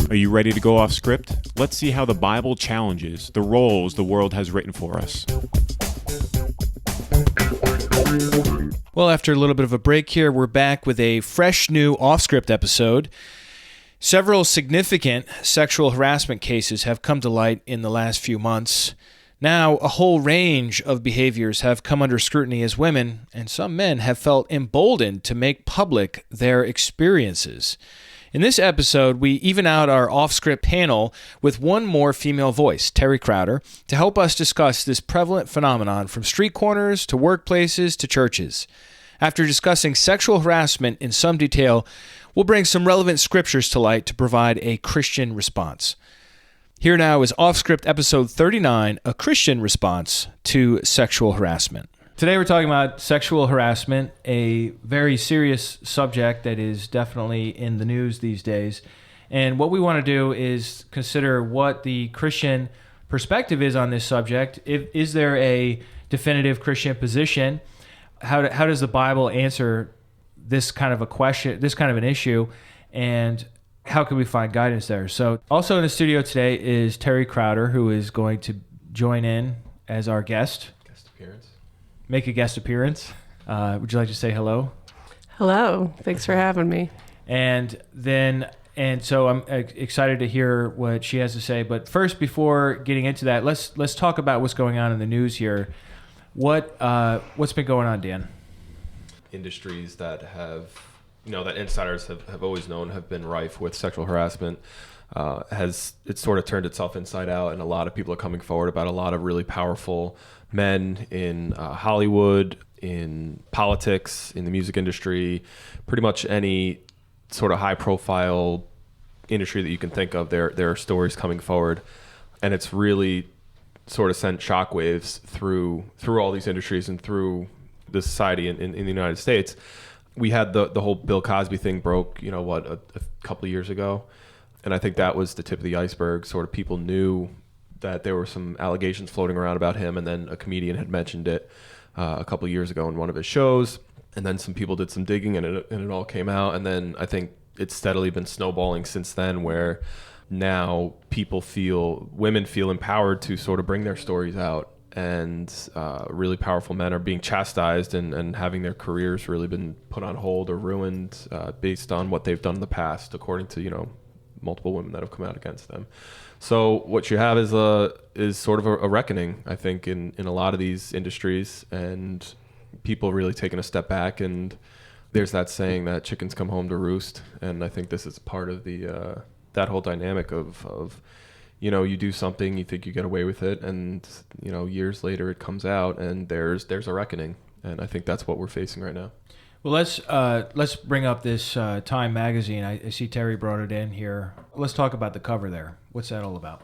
Are you ready to go off script? Let's see how the Bible challenges the roles the world has written for us. Well, after a little bit of a break here, we're back with a fresh new off-script episode. Several significant sexual harassment cases have come to light in the last few months. Now, a whole range of behaviors have come under scrutiny as women, and some men have felt emboldened to make public their experiences. In this episode, we even out our off-script panel with one more female voice, Terry Crowder, to help us discuss this prevalent phenomenon from street corners to workplaces to churches. After discussing sexual harassment in some detail, we'll bring some relevant scriptures to light to provide a Christian response. Here now is Off-Script Episode 39, a Christian response to sexual harassment. Today we're talking about sexual harassment, a very serious subject that is definitely in the news these days. And what we want to do is consider what the Christian perspective is on this subject. Is there a definitive Christian position? How does the Bible answer this kind of a question, this kind of an issue, and how can we find guidance there? So also in the studio today is Terry Crowder, who is going to join in as our guest. Make a guest appearance. Would you like to say hello? Hello. Thanks for having me. And so I'm excited to hear what she has to say. But first, before getting into that, let's talk about what's going on in the news here. What's been going on, Dan? Industries that have, that insiders have always known have been rife with sexual harassment. It sort of turned itself inside out, and a lot of people are coming forward about a lot of really powerful men in Hollywood, in politics, in the music industry, pretty much any sort of high-profile industry that you can think of. There are stories coming forward, and it's really sort of sent shockwaves through all these industries and through the society in the United States. We had the whole Bill Cosby thing broke, a couple of years ago. And I think that was the tip of the iceberg. Sort of people knew that there were some allegations floating around about him, and then a comedian had mentioned it a couple of years ago in one of his shows. And then some people did some digging, and it all came out. And then I think it's steadily been snowballing since then, where now women feel empowered to sort of bring their stories out. And really powerful men are being chastised and having their careers really been put on hold or ruined based on what they've done in the past, according to, multiple women that have come out against them. So what you have is sort of a reckoning, I think, in a lot of these industries, and people really taking a step back. And there's that saying that chickens come home to roost, and I think this is part of the that whole dynamic of you do something, you think you get away with it, and years later it comes out, and there's a reckoning, and I think that's what we're facing right now. Well, let's bring up this Time magazine. I see Terry brought it in here. Let's talk about the cover there. What's that all about?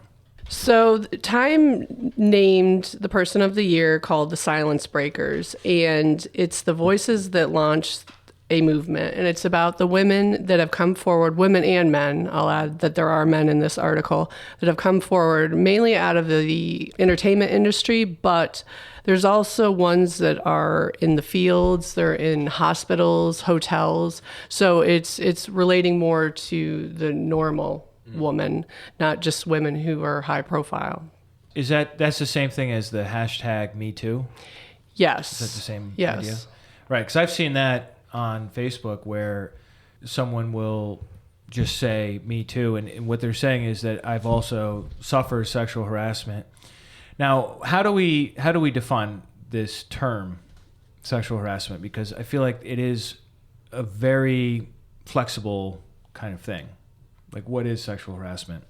So Time named the person of the year called the Silence Breakers, and it's the voices that launched a movement, and it's about the women that have come forward, women and men. I'll add that there are men in this article that have come forward mainly out of the entertainment industry, but there's also ones that are in the fields, they're in hospitals, hotels. So it's relating more to the normal woman, not just women who are high profile. That's the same thing as the hashtag #MeToo? Yes. Is that the same yes. idea? Right, because I've seen that on Facebook where someone will just say "Me Too," and what they're saying is that I've also suffered sexual harassment. Now, how do we define this term, sexual harassment? Because I feel like it is a very flexible kind of thing. Like, what is sexual harassment?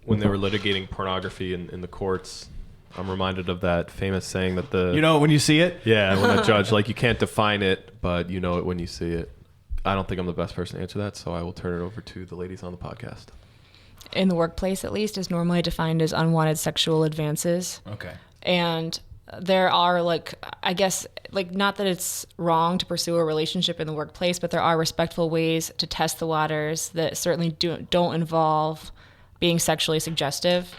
When they were litigating pornography in the courts, I'm reminded of that famous saying that when you see it? Yeah, when the judge, you can't define it, but you know it when you see it. I don't think I'm the best person to answer that, so I will turn it over to the ladies on the podcast. In the workplace, at least, is normally defined as unwanted sexual advances. Okay. And there are, I guess, not that it's wrong to pursue a relationship in the workplace, but there are respectful ways to test the waters that certainly don't involve being sexually suggestive.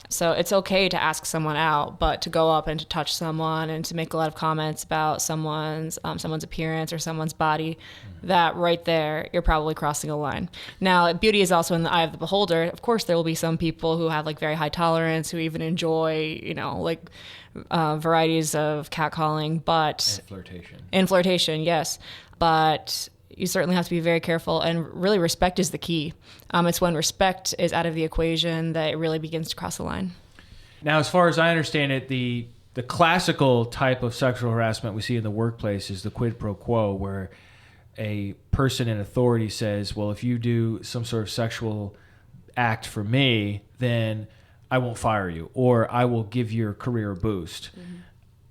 So it's okay to ask someone out, but to go up and to touch someone and to make a lot of comments about someone's appearance or someone's body, that right there, you're probably crossing a line. Now, beauty is also in the eye of the beholder. Of course, there will be some people who have like very high tolerance, who even enjoy, like varieties of catcalling, but and flirtation, yes. But you certainly have to be very careful, and really respect is the key. It's when respect is out of the equation that it really begins to cross the line. Now, as far as I understand it, the classical type of sexual harassment we see in the workplace is the quid pro quo, where a person in authority says, well, if you do some sort of sexual act for me, then I won't fire you, or I will give your career a boost.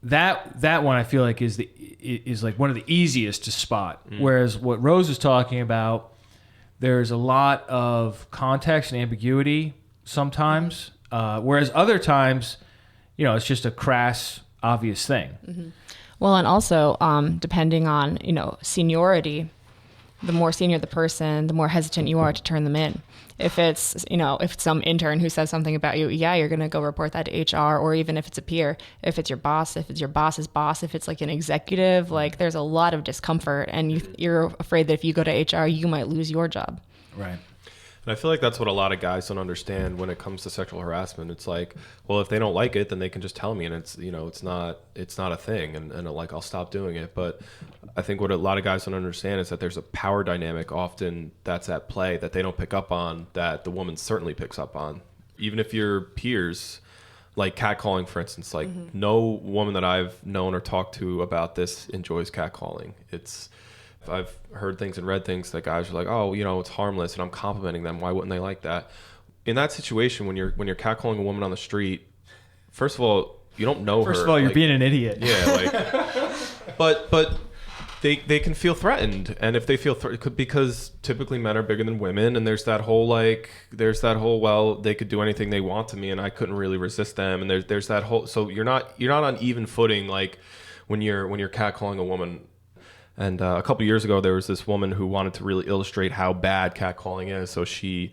That one I feel like is like one of the easiest to spot. Whereas what Rose is talking about, there's a lot of context and ambiguity sometimes. Whereas other times, it's just a crass, obvious thing. Well, and also depending on, seniority, the more senior the person, the more hesitant you are to turn them in. If it's, if it's some intern who says something about you, yeah, you're going to go report that to HR, or even if it's a peer, if it's your boss, if it's your boss's boss, if it's like an executive, like there's a lot of discomfort, and you're afraid that if you go to HR, you might lose your job. Right. And I feel like that's what a lot of guys don't understand when it comes to sexual harassment. It's like, well, if they don't like it, then they can just tell me, and it's, it's not a thing, and like I'll stop doing it. But I think what a lot of guys don't understand is that there's a power dynamic often that's at play that they don't pick up on, that the woman certainly picks up on. Even if your peers, like catcalling, for instance, like no woman that I've known or talked to about this enjoys catcalling. I've heard things and read things that guys are like, oh, it's harmless, and I'm complimenting them. Why wouldn't they like that? In that situation, when you're catcalling a woman on the street, first of all, you don't know her. First of all, you're being an idiot. Yeah, but they can feel threatened, and if they feel because typically men are bigger than women, and there's that whole well, they could do anything they want to me, and I couldn't really resist them, and there's that whole, so you're not on even footing, like when you're catcalling a woman. And a couple years ago, there was this woman who wanted to really illustrate how bad catcalling is. So she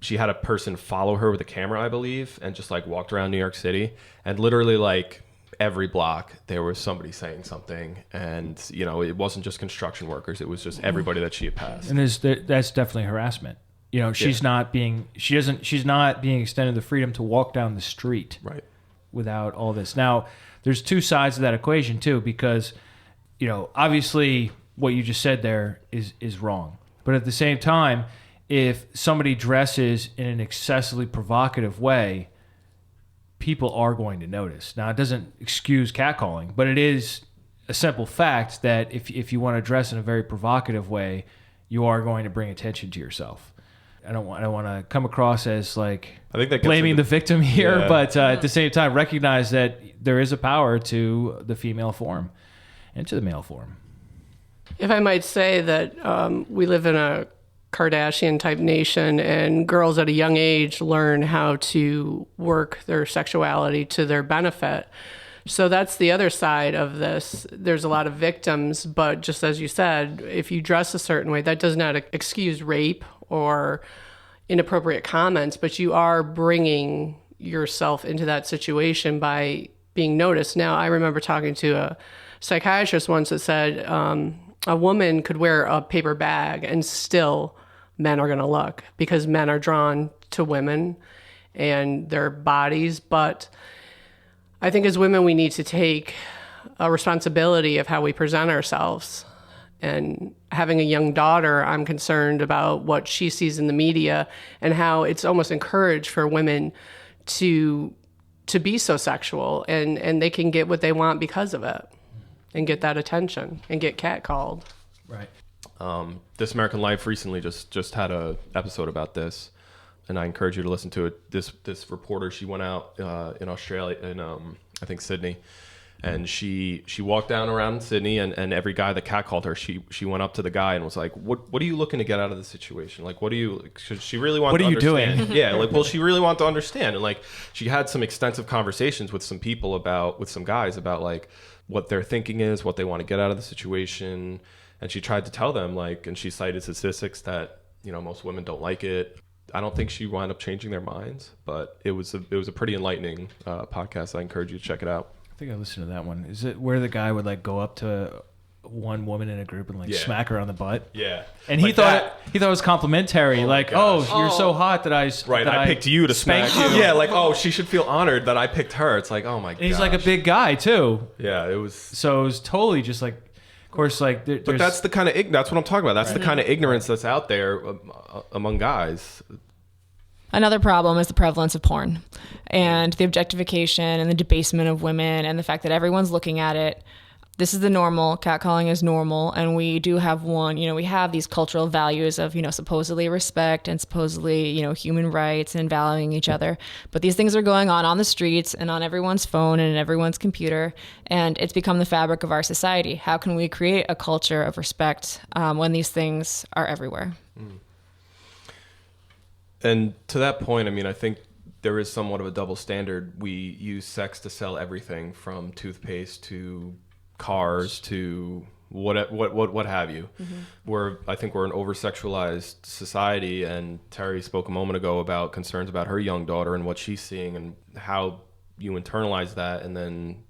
had a person follow her with a camera, I believe, and just like walked around New York City. And literally like every block, there was somebody saying something. And, it wasn't just construction workers. It was just everybody that she had passed. And that's definitely harassment. She's not being extended the freedom to walk down the street without all this. Now, there's two sides of that equation, too, because obviously what you just said there is wrong. But at the same time, if somebody dresses in an excessively provocative way, people are going to notice. Now, it doesn't excuse catcalling, but it is a simple fact that if you want to dress in a very provocative way, you are going to bring attention to yourself. I don't want to come across as like I think that blaming the victim here, but at the same time, recognize that there is a power to the female form and to the male form. If I might say that we live in a Kardashian-type nation, and girls at a young age learn how to work their sexuality to their benefit. So that's the other side of this. There's a lot of victims, but just as you said, if you dress a certain way, that does not excuse rape or inappropriate comments, but you are bringing yourself into that situation by being noticed. Now, I remember talking to a psychiatrist once that said a woman could wear a paper bag and still men are going to look, because men are drawn to women and their bodies. But I think as women, we need to take a responsibility of how we present ourselves. And having a young daughter, I'm concerned about what she sees in the media and how it's almost encouraged for women to be so sexual, and they can get what they want because of it and get that attention and get catcalled. Right. This American Life recently just had a episode about this, and I encourage you to listen to it. This reporter, she went out in Australia, in I think Sydney, and she walked down around Sydney, and every guy that catcalled her, she went up to the guy and was like, what are you looking to get out of the situation? Like, she really wanted to understand. What are you doing? Yeah, like, well, she really wanted to understand. And like, she had some extensive conversations with some people with some guys about like what their thinking is, what they want to get out of the situation. And she tried to tell them, like, and she cited statistics that, most women don't like it. I don't think she wound up changing their minds, but it was a pretty enlightening podcast. I encourage you to check it out. I think I listened to that one. Is it where the guy would like go up to one woman in a group and like smack her on the butt? Yeah. And he thought it was complimentary. Like, you're so hot that I picked you to spank smack you. Yeah, like, she should feel honored that I picked her. It's like, oh my god. And he's like a big guy too. Yeah, it was. So it was totally just like, of course, like. But that's the kind of that's what I'm talking about. That's the kind of ignorance that's out there among guys. Another problem is the prevalence of porn and the objectification and the debasement of women and the fact that everyone's looking at it. This is the normal. Catcalling is normal. And we do have we have these cultural values of, supposedly respect and supposedly, human rights and valuing each other. But these things are going on the streets and on everyone's phone and in everyone's computer. And it's become the fabric of our society. How can we create a culture of respect when these things are everywhere? Mm. And to that point, I mean, I think there is somewhat of a double standard. We use sex to sell everything from toothpaste to cars to what have you. Mm-hmm. I think we're an over-sexualized society, and Terry spoke a moment ago about concerns about her young daughter and what she's seeing and how you internalize that and then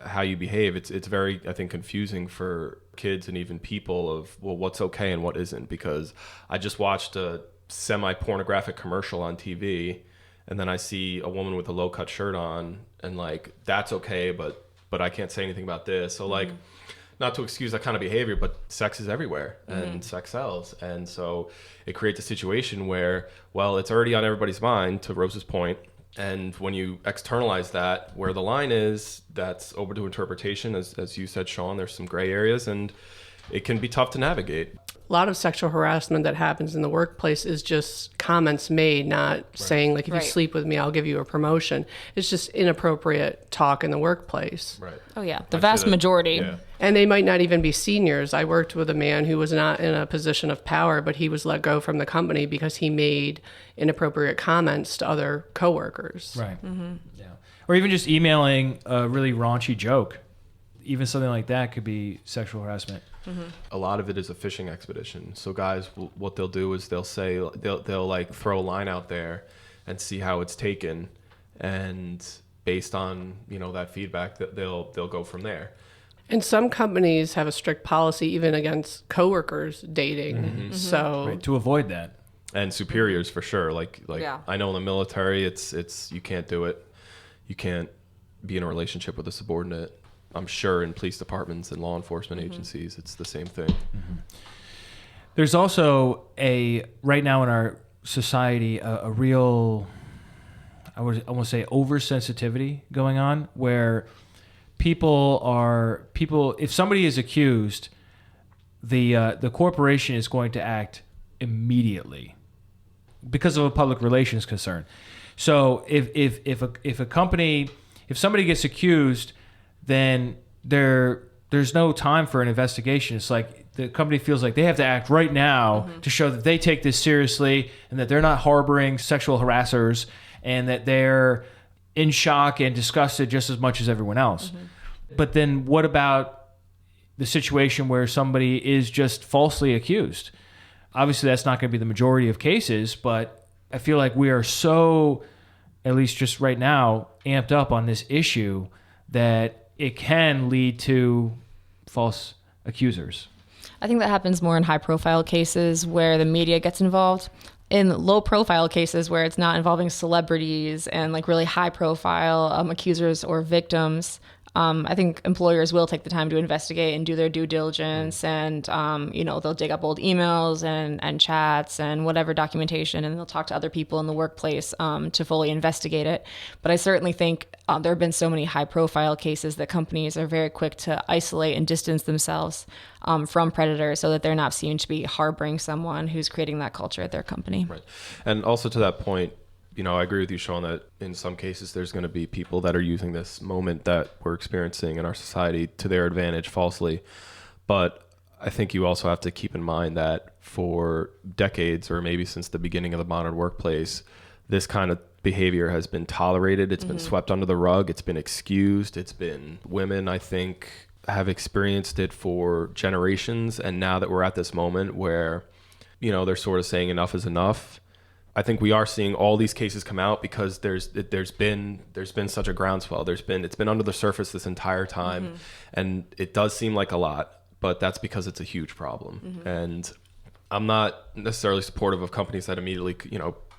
how you behave. It's very, I think, confusing for kids and even people of, well, what's okay and what isn't, because I just watched a semi-pornographic commercial on TV, and then I see a woman with a low-cut shirt on, and like, that's okay, but I can't say anything about this. So like, not to excuse that kind of behavior, but sex is everywhere and sex sells. And so it creates a situation where, well, it's already on everybody's mind, to Rose's point. And when you externalize that, where the line is, that's open to interpretation. As you said, Sean, there's some gray areas, and it can be tough to navigate. A lot of sexual harassment that happens in the workplace is just comments made, not saying like, if you sleep with me, I'll give you a promotion. It's just inappropriate talk in the workplace. Right. Oh yeah, the vast majority. Yeah. And they might not even be seniors. I worked with a man who was not in a position of power, but he was let go from the company because he made inappropriate comments to other coworkers. Right. Mm-hmm. Yeah. Or even just emailing a really raunchy joke. Even something like that could be sexual harassment. Mm-hmm. A lot of it is a fishing expedition. So guys, what they'll do is they'll like throw a line out there and see how it's taken, and based on that feedback, they'll go from there. And some companies have a strict policy even against coworkers dating. Mm-hmm. So right, to avoid that. And superiors for sure. Like yeah. I know in the military, it's you can't do it. You can't be in a relationship with a subordinate. I'm sure in police departments and law enforcement agencies, it's the same thing. Mm-hmm. There's also right now in our society, a real, I want to say, oversensitivity going on, where if somebody is accused, the corporation is going to act immediately because of a public relations concern. So if somebody gets accused, then there's no time for an investigation. It's like the company feels like they have to act right now to show that they take this seriously and that they're not harboring sexual harassers and that they're in shock and disgusted just as much as everyone else. Mm-hmm. But then what about the situation where somebody is just falsely accused? Obviously, that's not going to be the majority of cases, but I feel like we are so, at least just right now, amped up on this issue that it can lead to false accusers. I think that happens more in high-profile cases where the media gets involved. In low-profile cases where it's not involving celebrities and like really high-profile accusers or victims, I think employers will take the time to investigate and do their due diligence, and they'll dig up old emails and chats and whatever documentation, and they'll talk to other people in the workplace to fully investigate it. But I certainly think there have been so many high-profile cases that companies are very quick to isolate and distance themselves from predators so that they're not seen to be harboring someone who's creating that culture at their company. Right. And also to that point, I agree with you, Sean, that in some cases there's going to be people that are using this moment that we're experiencing in our society to their advantage falsely. But I think you also have to keep in mind that for decades, or maybe since the beginning of the modern workplace, this kind of behavior has been tolerated. It's been swept under the rug. It's been excused. Women, I think, have experienced it for generations. And now that we're at this moment where, they're sort of saying enough is enough, I think we are seeing all these cases come out because there's been such a groundswell. It's been under the surface this entire time, and it does seem like a lot, but that's because it's a huge problem. And I'm not necessarily supportive of companies that immediately,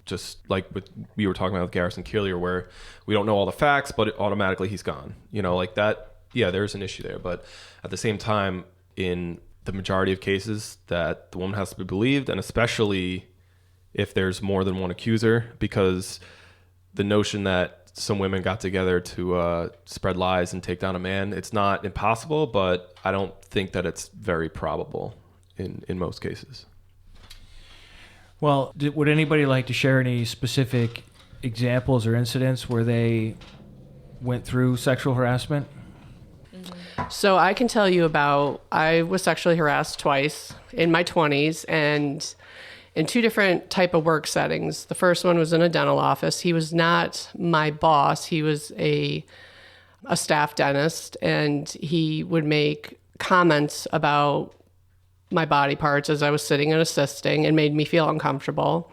just like we were talking about with Garrison Keillor, where we don't know all the facts, but automatically he's gone. Like that. Yeah, there's an issue there, but at the same time, in the majority of cases, that the woman has to be believed, and especially if there's more than one accuser, because the notion that some women got together to spread lies and take down a man, it's not impossible, but I don't think that it's very probable in most cases. Well, would anybody like to share any specific examples or incidents where they went through sexual harassment? So I can tell you I was sexually harassed twice in my 20s, and in two different type of work settings. The first one was in a dental office. He was not my boss. He was a staff dentist, and he would make comments about my body parts as I was sitting and assisting, and made me feel uncomfortable.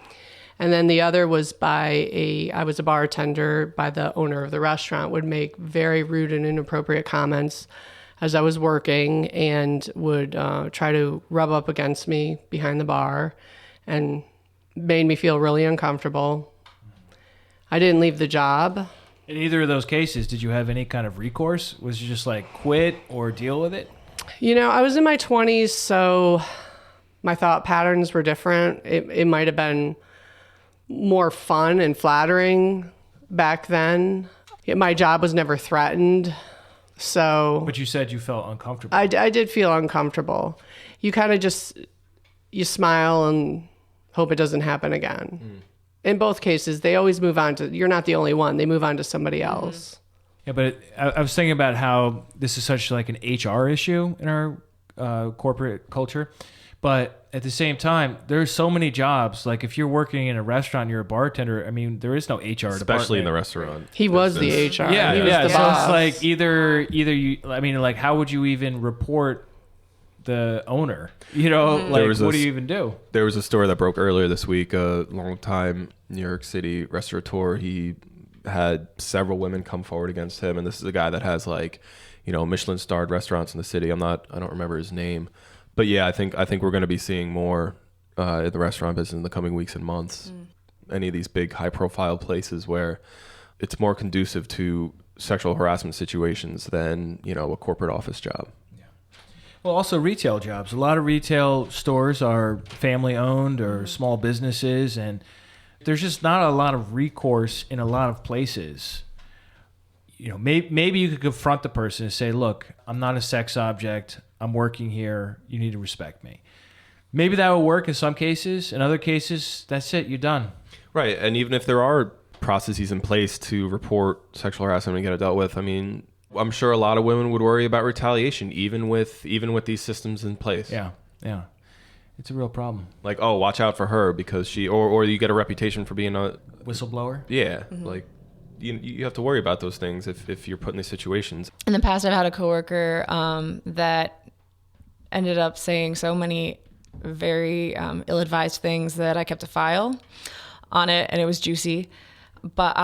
And then the other was I was a bartender by the owner of the restaurant, would make very rude and inappropriate comments as I was working, and would try to rub up against me behind the bar, and made me feel really uncomfortable. I didn't leave the job. In either of those cases, did you have any kind of recourse? Was you just like quit or deal with it? I was in my 20s, so my thought patterns were different. It might have been more fun and flattering back then. My job was never threatened. So, But you said you felt uncomfortable. I did feel uncomfortable. You kind of you smile and hope it doesn't happen again. In both cases, they always move on to, you're not the only one. They move on to somebody else. Yeah, but I was thinking about how this is such like an HR issue in our corporate culture. But at the same time, there's so many jobs. Like if you're working in a restaurant, you're a bartender. I mean, there is no HR department. Especially in the restaurant. He was the HR. Yeah, he was the so boss. it's like either you. I mean, like how would you even report the owner? Like what do you even do? There was a story that broke earlier this week. A long-time New York City restaurateur. He had several women come forward against him, and this is a guy that has Michelin-starred restaurants in the city. I don't remember his name. But yeah, I think we're going to be seeing more in the restaurant business in the coming weeks and months. Any of these big high-profile places where it's more conducive to sexual harassment situations than a corporate office job. Yeah. Well, also retail jobs. A lot of retail stores are family-owned or small businesses, and there's just not a lot of recourse in a lot of places. Maybe you could confront the person and say, "Look, I'm not a sex object. I'm working here. You need to respect me." Maybe that will work in some cases. In other cases, that's it. You're done. Right. And even if there are processes in place to report sexual harassment and get it dealt with, I mean, I'm sure a lot of women would worry about retaliation, even with these systems in place. Yeah. It's a real problem. Like, oh, watch out for her because she, or you get a reputation for being a whistleblower. Yeah. Like, you have to worry about those things if you're put in these situations. In the past, I've had a coworker that ended up saying so many very ill-advised things that I kept a file on it, and it was juicy. But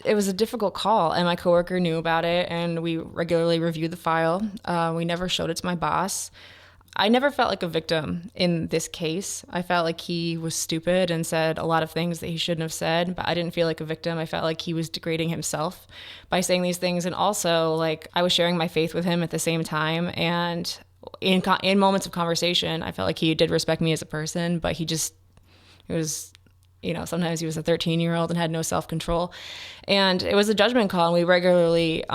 it was a difficult call, and my coworker knew about it, and we regularly reviewed the file. We never showed it to my boss. I never felt like a victim in this case. I felt like he was stupid and said a lot of things that he shouldn't have said, but I didn't feel like a victim. I felt like he was degrading himself by saying these things. And also, like, I was sharing my faith with him at the same time. And in moments of conversation, I felt like he did respect me as a person, but sometimes he was a 13-year-old and had no self-control. And it was a judgment call, and we regularly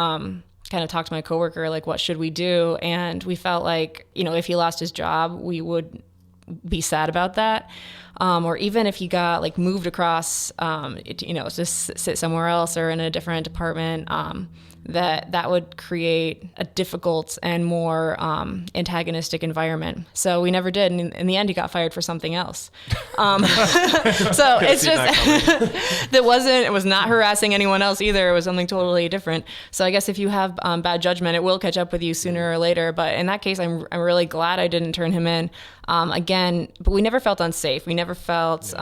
kind of talked to my coworker, like, what should we do? And we felt like, if he lost his job, we would be sad about that. Or even if he got moved across, to sit somewhere else or in a different department, that would create a difficult and more antagonistic environment. So we never did. And in the end, he got fired for something else. So it's just, it was not harassing anyone else either. It was something totally different. So I guess if you have bad judgment, it will catch up with you sooner or later. But in that case, I'm really glad I didn't turn him in. Again, but we never felt unsafe. We never felt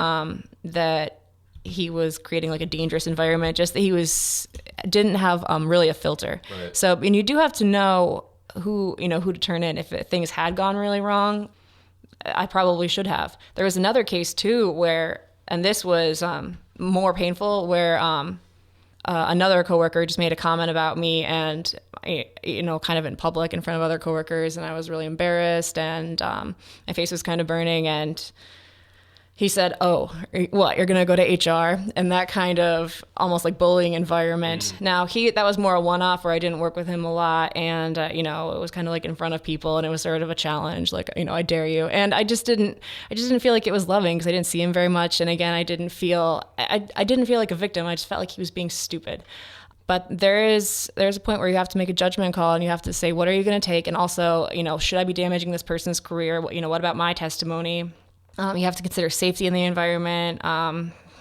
that he was creating like a dangerous environment, just that he didn't have really a filter. Right. So, and you do have to know who to turn in. If things had gone really wrong, I probably should have. There was another case too where, and this was more painful, where another coworker just made a comment about me, and kind of in public in front of other coworkers, and I was really embarrassed, and my face was kind of burning, and he said, "Oh, what? You're going to go to HR?" And that kind of almost like bullying environment. Now that was more a one-off where I didn't work with him a lot. And, it was kind of like in front of people, and it was sort of a challenge. Like, I dare you. And I just didn't feel like it was loving because I didn't see him very much. And again, I didn't feel like a victim. I just felt like he was being stupid. But there's a point where you have to make a judgment call, and you have to say, what are you going to take? And also, should I be damaging this person's career? What about my testimony? You have to consider safety in the environment.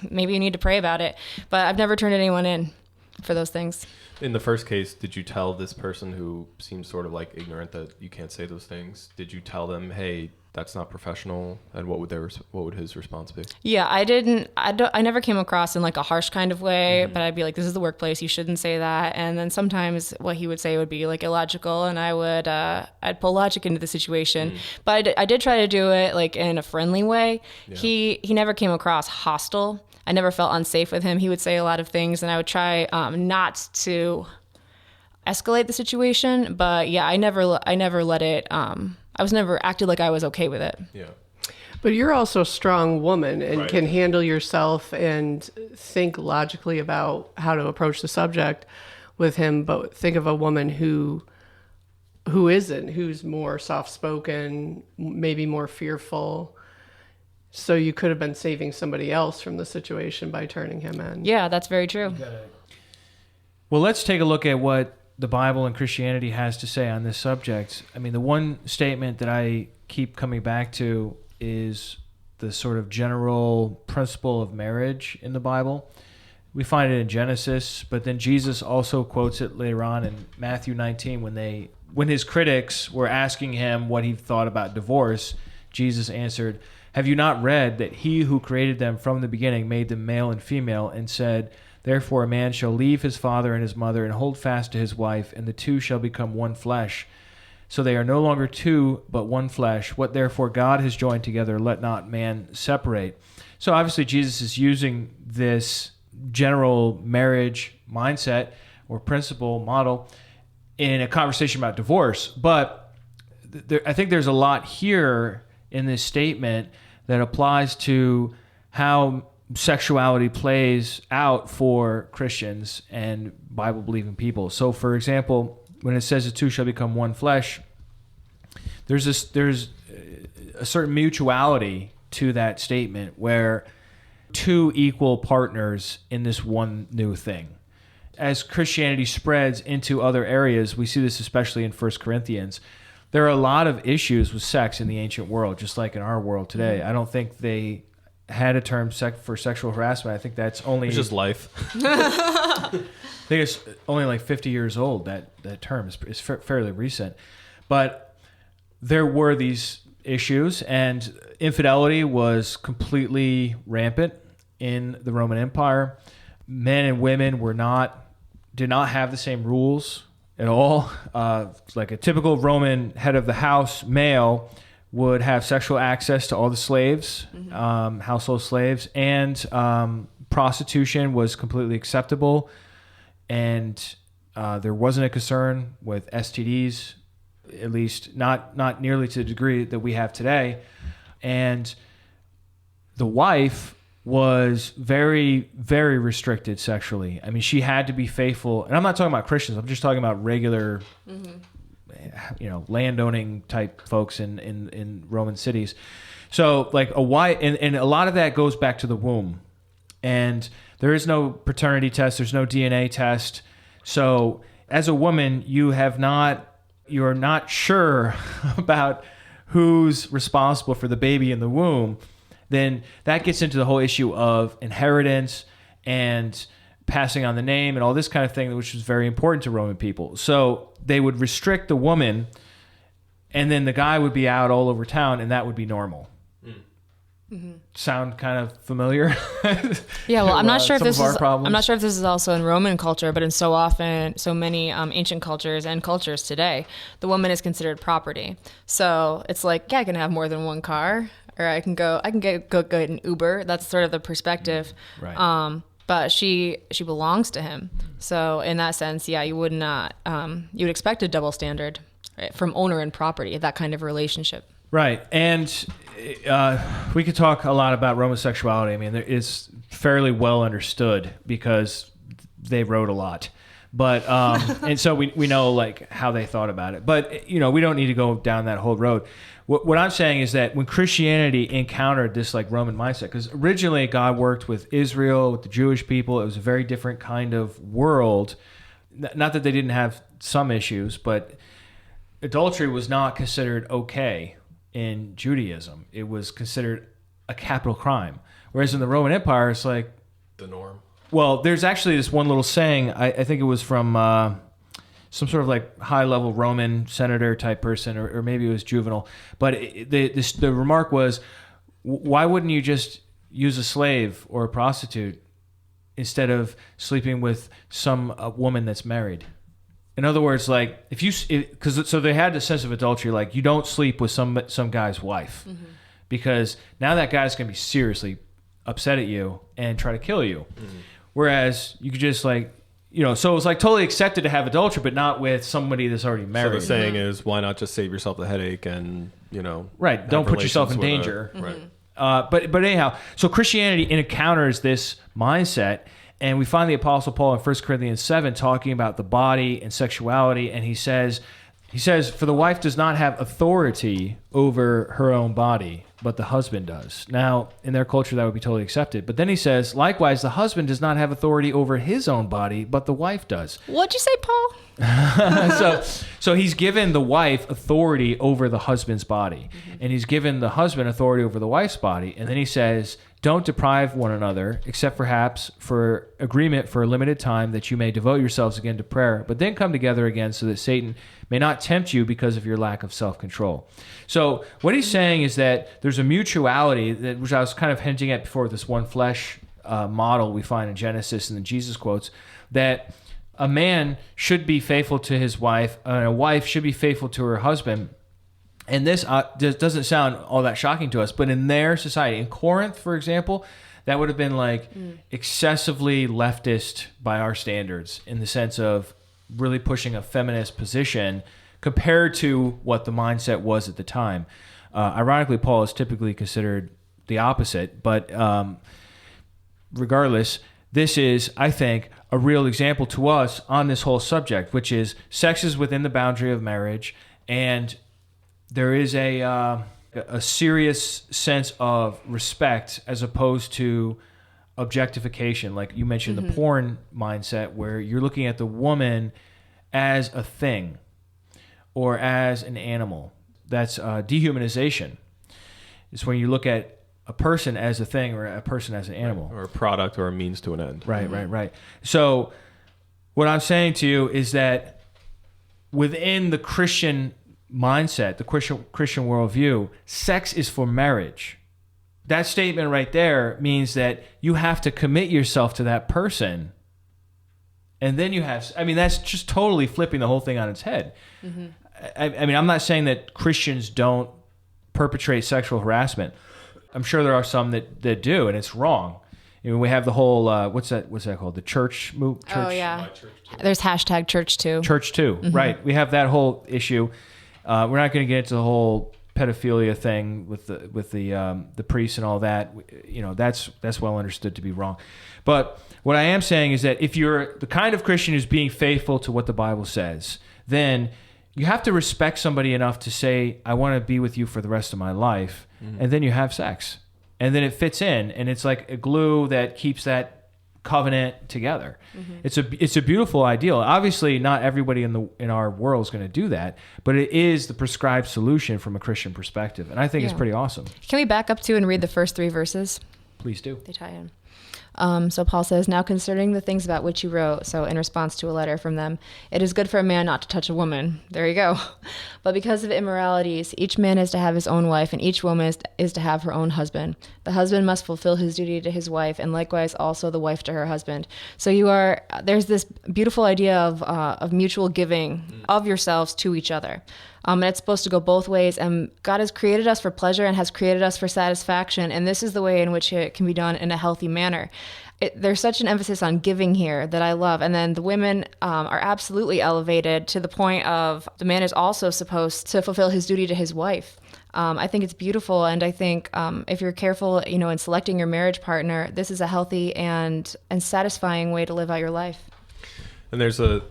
Maybe you need to pray about it. But I've never turned anyone in for those things. In the first case, did you tell this person who seems sort of like ignorant that you can't say those things? Did you tell them, hey, that's not professional? And what would his response be? Yeah, I never came across in like a harsh kind of way, but I'd be like, this is the workplace, you shouldn't say that. And then sometimes what he would say would be like illogical, and I'd pull logic into the situation. But I did try to do it like in a friendly way. Yeah. He never came across hostile. I never felt unsafe with him. He would say a lot of things, and I would try not to escalate the situation. But yeah, I never let it. I was never acted like I was okay with it. Yeah. But you're also a strong woman and Right. can handle yourself and think logically about how to approach the subject with him. But think of a woman who isn't, who's more soft-spoken, maybe more fearful. So you could have been saving somebody else from the situation by turning him in. Yeah, that's very true. Well, let's take a look at what the Bible and Christianity has to say on this subject. I mean, the one statement that I keep coming back to is the sort of general principle of marriage in the Bible. We find it in Genesis, but then Jesus also quotes it later on in Matthew 19 when his critics were asking him what he thought about divorce. Jesus answered, "Have you not read that he who created them from the beginning made them male and female, and said, therefore a man shall leave his father and his mother and hold fast to his wife, and the two shall become one flesh. So they are no longer two, but one flesh. What therefore God has joined together, let not man separate." So obviously Jesus is using this general marriage mindset or principle model in a conversation about divorce. But I think there's a lot here in this statement that applies to how sexuality plays out for Christians and Bible-believing people. So, for example, when it says the two shall become one flesh, there's a certain mutuality to that statement where two equal partners in this one new thing. As Christianity spreads into other areas, we see this especially in 1 Corinthians, there are a lot of issues with sex in the ancient world, just like in our world today. I don't think they had a term for sexual harassment. I think that's only... It's just life. I think it's only like 50 years old, that term. Is fairly recent. But there were these issues, and infidelity was completely rampant in the Roman Empire. Men and women did not have the same rules at all. Like a typical Roman head of the house, male, would have sexual access to all the slaves, household slaves, and prostitution was completely acceptable, and there wasn't a concern with STDs, at least not nearly to the degree that we have today. And the wife was very, very restricted sexually. I mean, she had to be faithful, and I'm not talking about Christians, I'm just talking about regular landowning type folks in Roman cities. So like a wife, and a lot of that goes back to the womb, and there is no paternity test, there's no DNA test. So as a woman, you're not sure about who's responsible for the baby in the womb, then that gets into the whole issue of inheritance and passing on the name and all this kind of thing, which was very important to Roman people. So they would restrict the woman, and then the guy would be out all over town, and that would be normal. Mm-hmm. Sound kind of familiar? Yeah, well, I'm not sure if this is. Problems? I'm not sure if this is also in Roman culture, but in so many ancient cultures and cultures today, the woman is considered property. So it's like, yeah, I can have more than one car, or I can get an Uber. That's sort of the perspective. Right. But she belongs to him. So in that sense, yeah, you would expect a double standard, right, from owner and property, that kind of relationship. Right. And we could talk a lot about Roman sexuality. I mean, it's fairly well understood because they wrote a lot. But and so we know like how they thought about it. But we don't need to go down that whole road. What I'm saying is that when Christianity encountered this like Roman mindset, because originally God worked with Israel, with the Jewish people, it was a very different kind of world. Not that they didn't have some issues, but adultery was not considered okay in Judaism. It was considered a capital crime. Whereas in the Roman Empire, it's like the norm. Well, there's actually this one little saying, I think it was from some sort of like high-level Roman senator type person, or maybe it was Juvenal. But the remark was, why wouldn't you just use a slave or a prostitute instead of sleeping with some woman that's married? In other words, like so they had the sense of adultery, like you don't sleep with some guy's wife, mm-hmm. because now that guy's going to be seriously upset at you and try to kill you. Mm-hmm. Whereas you could just so it was like totally accepted to have adultery, but not with somebody that's already married. So the saying is, why not just save yourself the headache and, right. Don't put yourself in danger. Right. But anyhow, so Christianity encounters this mindset, and we find the Apostle Paul in 1 Corinthians 7 talking about the body and sexuality, and he says, for the wife does not have authority over her own body, but the husband does. Now, in their culture, that would be totally accepted. But then he says, likewise, the husband does not have authority over his own body, but the wife does. What'd you say, Paul? So he's given the wife authority over the husband's body, mm-hmm. and he's given the husband authority over the wife's body. And then he says, don't deprive one another, except perhaps for agreement for a limited time, that you may devote yourselves again to prayer, but then come together again so that Satan may not tempt you because of your lack of self-control. So what he's saying is that there's a mutuality, which I was kind of hinting at before with this one flesh model we find in Genesis and the Jesus quotes, that a man should be faithful to his wife, and a wife should be faithful to her husband. And this doesn't sound all that shocking to us, but in their society, in Corinth, for example, that would have been like excessively leftist by our standards, in the sense of really pushing a feminist position compared to what the mindset was at the time. Ironically, Paul is typically considered the opposite, but regardless, this is, I think, a real example to us on this whole subject, which is sex is within the boundary of marriage, and there is a serious sense of respect as opposed to objectification. Like you mentioned, mm-hmm. the porn mindset, where you're looking at the woman as a thing or as an animal. That's dehumanization. It's when you look at a person as a thing or a person as an animal. Or a product or a means to an end. Right, mm-hmm. right. So what I'm saying to you is that within the Christian mindset, the Christian worldview, sex is for marriage. That statement right there means that you have to commit yourself to that person. And then you have, that's just totally flipping the whole thing on its head. Mm-hmm. I'm not saying that Christians don't perpetrate sexual harassment. I'm sure there are some that do, and it's wrong. We have the whole, what's that called? The church move? Oh, yeah. There's hashtag church too. Church too, mm-hmm. Right. We have that whole issue. We're not going to get into the whole pedophilia thing with the priests and all that. That's well understood to be wrong. But what I am saying is that if you're the kind of Christian who's being faithful to what the Bible says, then you have to respect somebody enough to say, I want to be with you for the rest of my life, mm-hmm. and then you have sex. And then it fits in, and it's like a glue that keeps that covenant together. It's a beautiful ideal. Obviously, not everybody in our world is going to do that, but it is the prescribed solution from a Christian perspective, and I think it's pretty awesome. Can we back up to and read the first 3 verses? Please do. They tie in. So Paul says, now concerning the things about which you wrote, so in response to a letter from them, it is good for a man not to touch a woman. There you go. But because of immoralities, each man is to have his own wife, and each woman is to have her own husband. The husband must fulfill his duty to his wife, and likewise also the wife to her husband. So there's this beautiful idea of mutual giving of yourselves to each other. And it's supposed to go both ways. And God has created us for pleasure and has created us for satisfaction. And this is the way in which it can be done in a healthy manner. There's such an emphasis on giving here that I love. And then the women are absolutely elevated to the point of the man is also supposed to fulfill his duty to his wife. I think it's beautiful. And I think if you're careful, in selecting your marriage partner, this is a healthy and satisfying way to live out your life. And there's a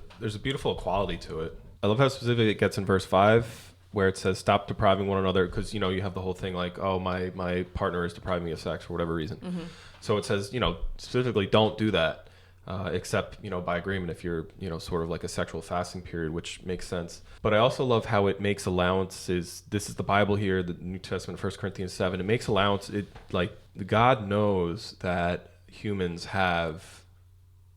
beautiful equality to it. I love how specific it gets in verse 5, where it says, stop depriving one another, because, you have the whole thing like, oh, my partner is depriving me of sex for whatever reason. So it says, specifically don't do that, except, by agreement if you're, sort of like a sexual fasting period, which makes sense. But I also love how it makes allowances. This is the Bible here, the New Testament, 1 Corinthians 7. It makes allowance. God knows that humans have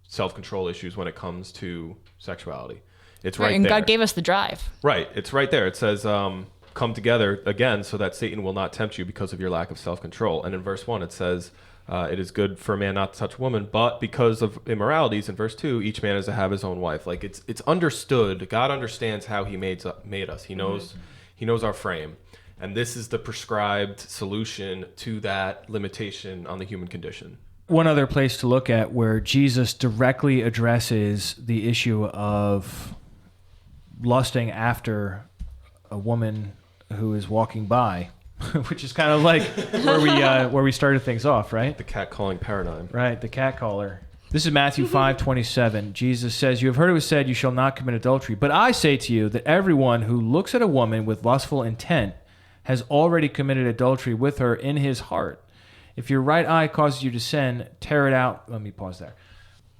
self-control issues when it comes to sexuality. It's right and there. God gave us the drive. Right. It's right there. It says, come together again so that Satan will not tempt you because of your lack of self-control. And in verse 1, it says, it is good for a man not to touch a woman, but because of immoralities, in verse 2, each man is to have his own wife. Like it's understood. God understands how he made us. He knows our frame. And this is the prescribed solution to that limitation on the human condition. One other place to look at where Jesus directly addresses the issue of lusting after a woman who is walking by, which is kind of like where we started things off, right? The catcalling paradigm. Right, the catcaller. This is Matthew 5:27. Jesus says, "You have heard it was said, you shall not commit adultery. But I say to you that everyone who looks at a woman with lustful intent has already committed adultery with her in his heart. If your right eye causes you to sin, tear it out." Let me pause there.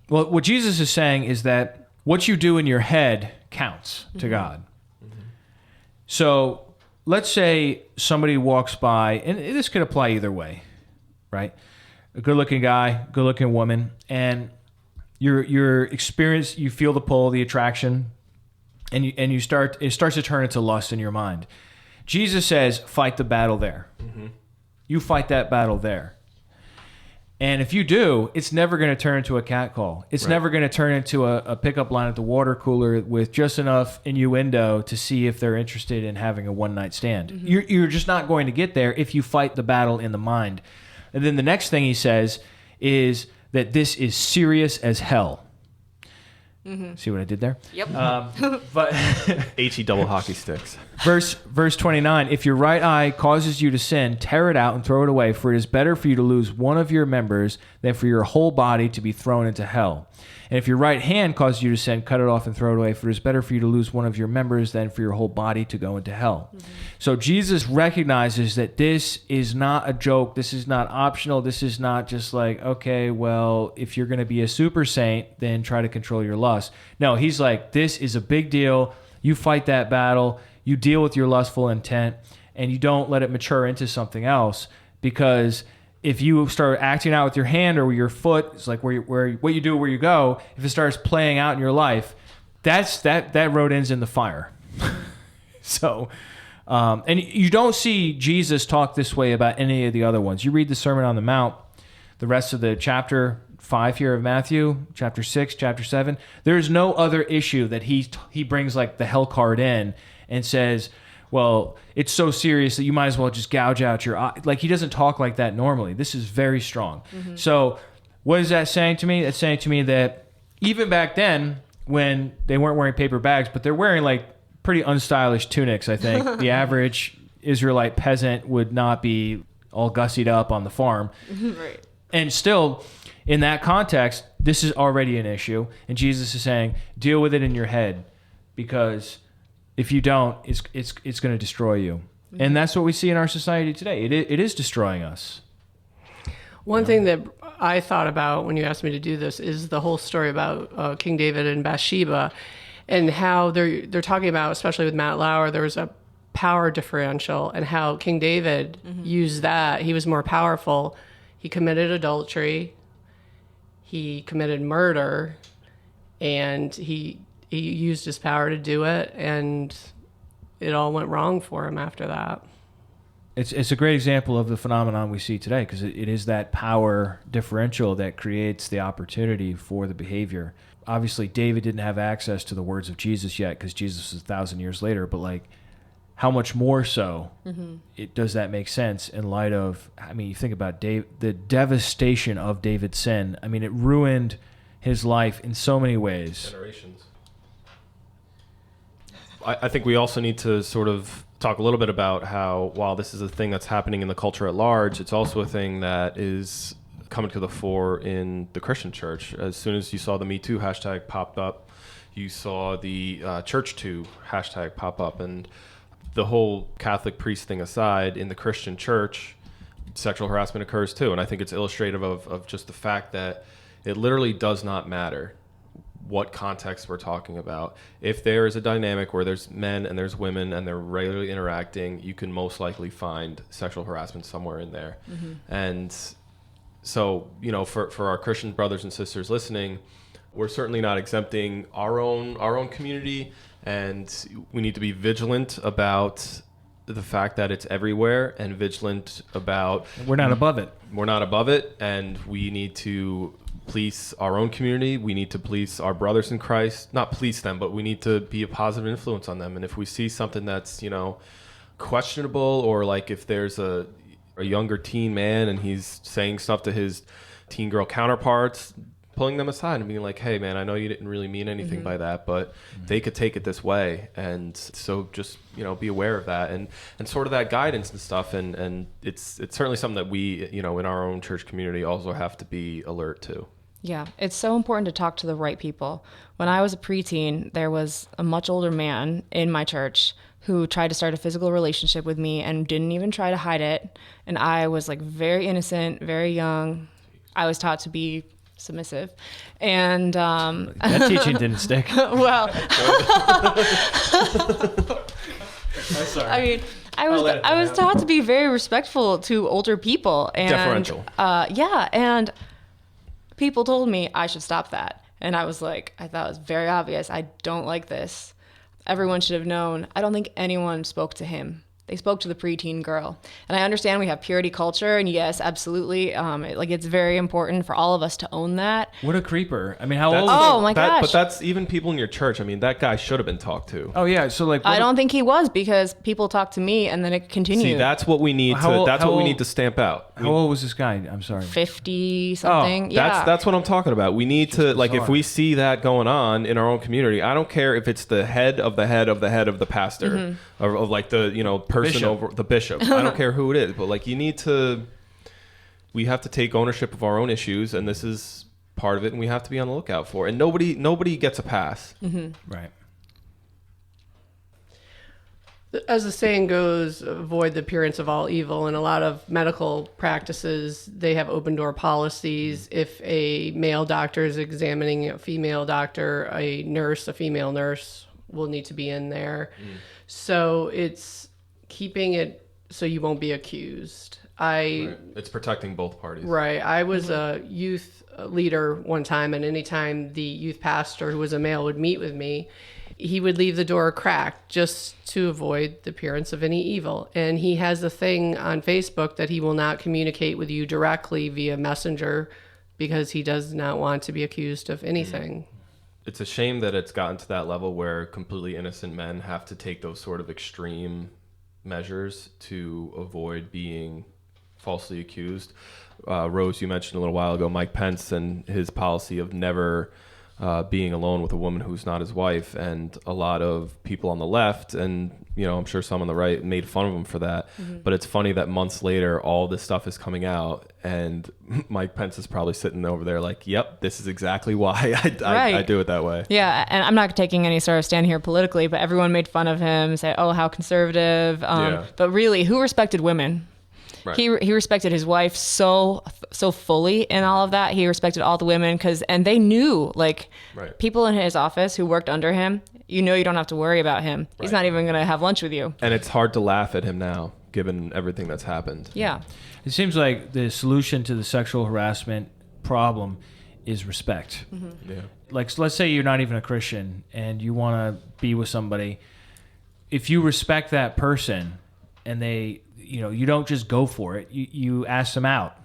Well, what Jesus is saying is that what you do in your head counts to God. So let's say somebody walks by, and this could apply either way, right? A good-looking guy, good-looking woman, and your experience, you feel the pull, the attraction, and it starts to turn into lust in your mind. Jesus says, fight the battle there. You fight that battle there. And if you do, it's never going to turn into a catcall. It's never going to turn into a pickup line at the water cooler with just enough innuendo to see if they're interested in having a one-night stand. You're just not going to get there if you fight the battle in the mind. And then the next thing he says is that this is serious as hell. See what I did there? Yep. But H-E double hockey sticks. Verse 29, if your right eye causes you to sin, tear it out and throw it away, for it is better for you to lose one of your members than for your whole body to be thrown into hell. And if your right hand causes you to sin, cut it off and throw it away, for it is better for you to lose one of your members than for your whole body to go into hell. So Jesus recognizes that this is not a joke. This is not optional. This is not just like, okay, well, if you're going to be a super saint, then try to control your lust. No, he's like, this is a big deal. You fight that battle. You deal with your lustful intent, and you don't let it mature into something else, because if you start acting out with your hand or with your foot, it's like what you do where you go. If it starts playing out in your life, that road ends in the fire. So, and you don't see Jesus talk this way about any of the other ones. You read the Sermon on the Mount, the rest of the chapter 5 here of Matthew, chapter 6, chapter 7. There's no other issue that he brings like the hell card in and says, well, it's so serious that you might as well just gouge out your eye. Like, he doesn't talk like that normally. This is very strong. So what is that saying to me? It's saying to me that even back then, when they weren't wearing paper bags, but they're wearing like pretty unstylish tunics, I think. The average Israelite peasant would not be all gussied up on the farm. Right. And still, in that context, this is already an issue. And Jesus is saying, deal with it in your head, because if you don't, it's going to destroy you. And that's what we see in our society today. It is destroying us. One thing that I thought about when you asked me to do this is the whole story about King David and Bathsheba, and how they're talking about, especially with Matt Lauer, there was a power differential, and how King David used that. He was more powerful. He committed adultery. He committed murder, and he used his power to do it, and it all went wrong for him after that. It's a great example of the phenomenon we see today, because it is that power differential that creates the opportunity for the behavior. Obviously, David didn't have access to the words of Jesus yet, because Jesus was 1,000 years later, but like, how much more so does that make sense in light of, I mean, you think about the devastation of David's sin. I mean, it ruined his life in so many ways. Generations. I think we also need to sort of talk a little bit about how, while this is a thing that's happening in the culture at large, it's also a thing that is coming to the fore in the Christian church. As soon as you saw the Me Too hashtag popped up, you saw the Church Too hashtag pop up, and the whole Catholic priest thing aside, in the Christian church, sexual harassment occurs too. And I think it's illustrative of just the fact that it literally does not matter what context we're talking about. If there is a dynamic where there's men and there's women and they're regularly interacting, you can most likely find sexual harassment somewhere in there. And so, you know, for our Christian brothers and sisters listening, we're certainly not exempting our own community, and we need to be vigilant about the fact that it's everywhere, and vigilant about We're not above it. We're not above it, and we need to police our own community. We need to police our brothers in Christ. Not police them, but we need to be a positive influence on them. And if we see something that's, you know, questionable, or like if there's a younger teen man and he's saying stuff to his teen girl counterparts, pulling them aside and being like, hey man, I know you didn't really mean anything by that, but they could take it this way. And so just, you know, be aware of that and sort of that guidance and stuff. And it's certainly something that we, you know, in our own church community also have to be alert to. Yeah, it's so important to talk to the right people. When I was a preteen, there was a much older man in my church who tried to start a physical relationship with me and didn't even try to hide it. And I was like very innocent, very young. I was taught to be submissive, and That teaching didn't stick. well, I'm sorry. I mean, I was taught to be very respectful to older people, and Deferential. Yeah, and people told me I should stop that, and I was like, I thought it was very obvious. I don't like this. Everyone should have known. I don't think anyone spoke to him. They spoke to the preteen girl. And I understand we have purity culture, and yes, absolutely. It's very important for all of us to own that. What a creeper. I mean, how old? Oh my gosh. But that's even people in your church. I mean, that guy should have been talked to. Oh yeah. So like, I don't think he was, because people talked to me and then it continued. See, that's what we need we need to stamp out. How old was this guy? I'm sorry. 50 something. That's what I'm talking about. We need to, like, if we see that going on in our own community, I don't care if it's the head of the head of the head of the pastor, or like the, you know, person Bishop. over the bishop. I don't care who it is, but like, we have to take ownership of our own issues, and this is part of it, and we have to be on the lookout for it. And nobody gets a pass. Right. As the saying goes, avoid the appearance of all evil. In a lot of medical practices, they have open door policies. If a male doctor is examining a female doctor, a female nurse will need to be in there. So it's keeping it so you won't be accused. Right. It's protecting both parties. Right. I was a youth leader one time, and anytime the youth pastor, who was a male, would meet with me, he would leave the door cracked just to avoid the appearance of any evil. And he has a thing on Facebook that he will not communicate with you directly via messenger, because he does not want to be accused of anything. It's a shame that it's gotten to that level where completely innocent men have to take those sort of extreme measures to avoid being falsely accused. Rose, you mentioned a little while ago Mike Pence and his policy of never being alone with a woman who's not his wife, and a lot of people on the left, and you know, I'm sure some on the right, made fun of him for that. But it's funny that months later all this stuff is coming out, and Mike Pence is probably sitting over there like, yep, this is exactly why I do it that way. Yeah, and I'm not taking any sort of stand here politically, but everyone made fun of him, say, oh, how conservative. But really, who respected women? Right. He respected his wife so fully in all of that. He respected all the women and they knew, like, Right. people in his office who worked under him, you don't have to worry about him. He's not even going to have lunch with you. And it's hard to laugh at him now, given everything that's happened. Yeah. It seems like the solution to the sexual harassment problem is respect. Yeah. Like, so let's say you're not even a Christian and you want to be with somebody. If you respect that person and they, you don't just go for it, you ask them out.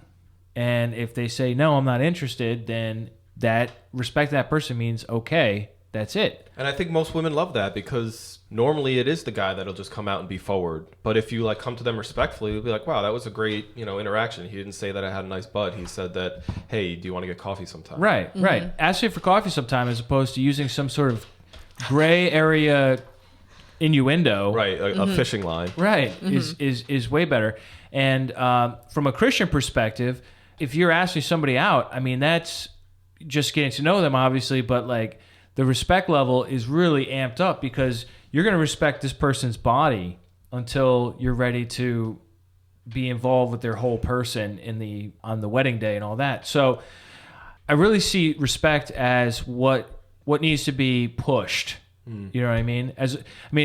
And if they say, no, I'm not interested, then that respect that person means, okay, that's it. And I think most women love that because normally it is the guy that'll just come out and be forward. But if you like come to them respectfully, you'll be like, wow, that was a great, interaction. He didn't say that I had a nice butt. He said that, hey, do you want to get coffee sometime? Right. Ask you for coffee sometime as opposed to using some sort of gray area innuendo. Right. A fishing line. Right. Is way better. And from a Christian perspective, if you're asking somebody out, I mean, that's just getting to know them, obviously, but like, the respect level is really amped up because you're going to respect this person's body until you're ready to be involved with their whole person on the wedding day and all that. So I really see respect as what needs to be pushed. You know what I mean?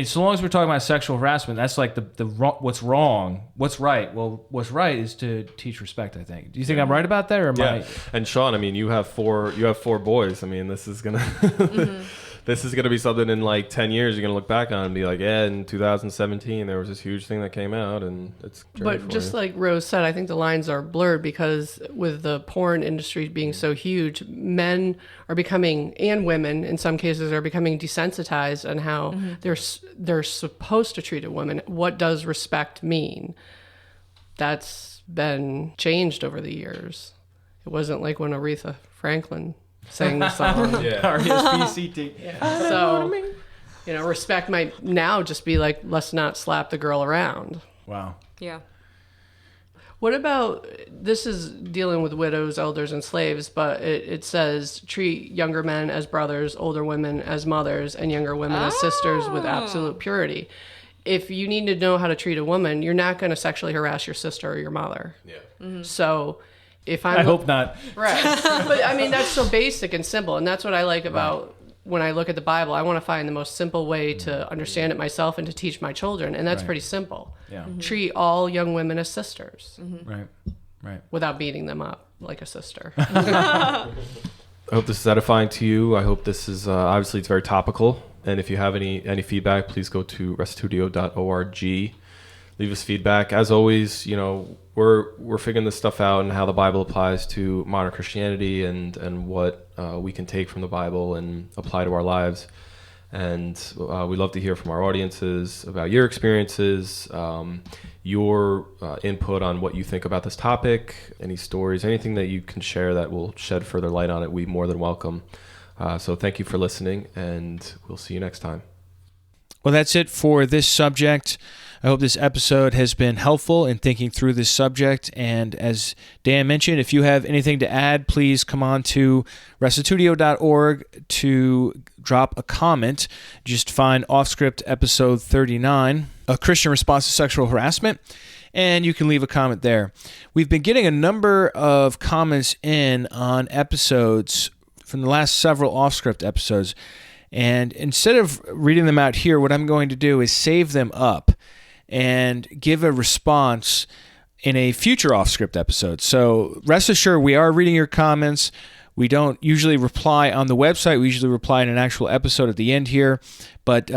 So long as we're talking about sexual harassment, that's like the what's wrong, what's right. Well, what's right is to teach respect, I think. Do you think I'm right about that, or am I? And Sean, I mean, you have four boys. I mean, this is gonna this is gonna be something in like 10 years you're gonna look back on and be like, yeah, in 2017 there was this huge thing that came out, and it's. But just like Rose said, I think the lines are blurred because with the porn industry being so huge, men are becoming, and women in some cases, are becoming desensitized on how they're supposed to treat a woman. What does respect mean? That's been changed over the years. It wasn't like when Aretha Franklin sang the song. R-E-S-P-C-T. So, respect might now just be like, let's not slap the girl around. Wow. Yeah. What about, this is dealing with widows, elders, and slaves, but it says treat younger men as brothers, older women as mothers, and younger women as sisters with absolute purity. If you need to know how to treat a woman, you're not going to sexually harass your sister or your mother. Yeah. So if I hope not. Right. But I mean, that's so basic and simple. And that's what I like about when I look at the Bible. I want to find the most simple way to understand it myself and to teach my children. And that's pretty simple. Yeah. Treat all young women as sisters. Right. Without beating them up like a sister. I hope this is edifying to you. I hope this is obviously it's very topical. And if you have any feedback, please go to restitutio.org. Leave us feedback. As always, we're figuring this stuff out and how the Bible applies to modern Christianity and what we can take from the Bible and apply to our lives. And we love to hear from our audiences about your experiences, your input on what you think about this topic, any stories, anything that you can share that will shed further light on it. We more than welcome. So thank you for listening, and we'll see you next time. Well, that's it for this subject. I hope this episode has been helpful in thinking through this subject. And as Dan mentioned, if you have anything to add, please come on to restitutio.org to drop a comment. Just find Offscript episode 39, A Christian Response to Sexual Harassment, and you can leave a comment there. We've been getting a number of comments in on episodes from the last several Offscript episodes. And instead of reading them out here, what I'm going to do is save them up and give a response in a future Offscript episode. So rest assured, we are reading your comments. We don't usually reply on the website. We usually reply in an actual episode at the end here. But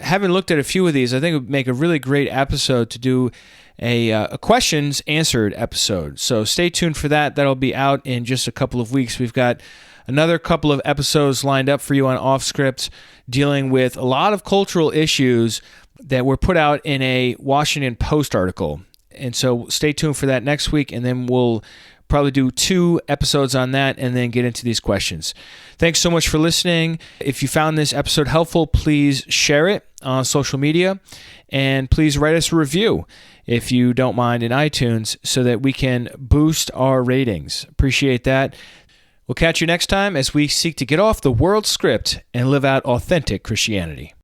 having looked at a few of these, I think it would make a really great episode to do a questions answered episode. So stay tuned for that. That'll be out in just a couple of weeks. We've got another couple of episodes lined up for you on Offscript dealing with a lot of cultural issues that were put out in a Washington Post article. And so stay tuned for that next week, and then we'll probably do 2 episodes on that and then get into these questions. Thanks so much for listening. If you found this episode helpful, please share it on social media, and please write us a review if you don't mind in iTunes so that we can boost our ratings. Appreciate that. We'll catch you next time as we seek to get off the world script and live out authentic Christianity.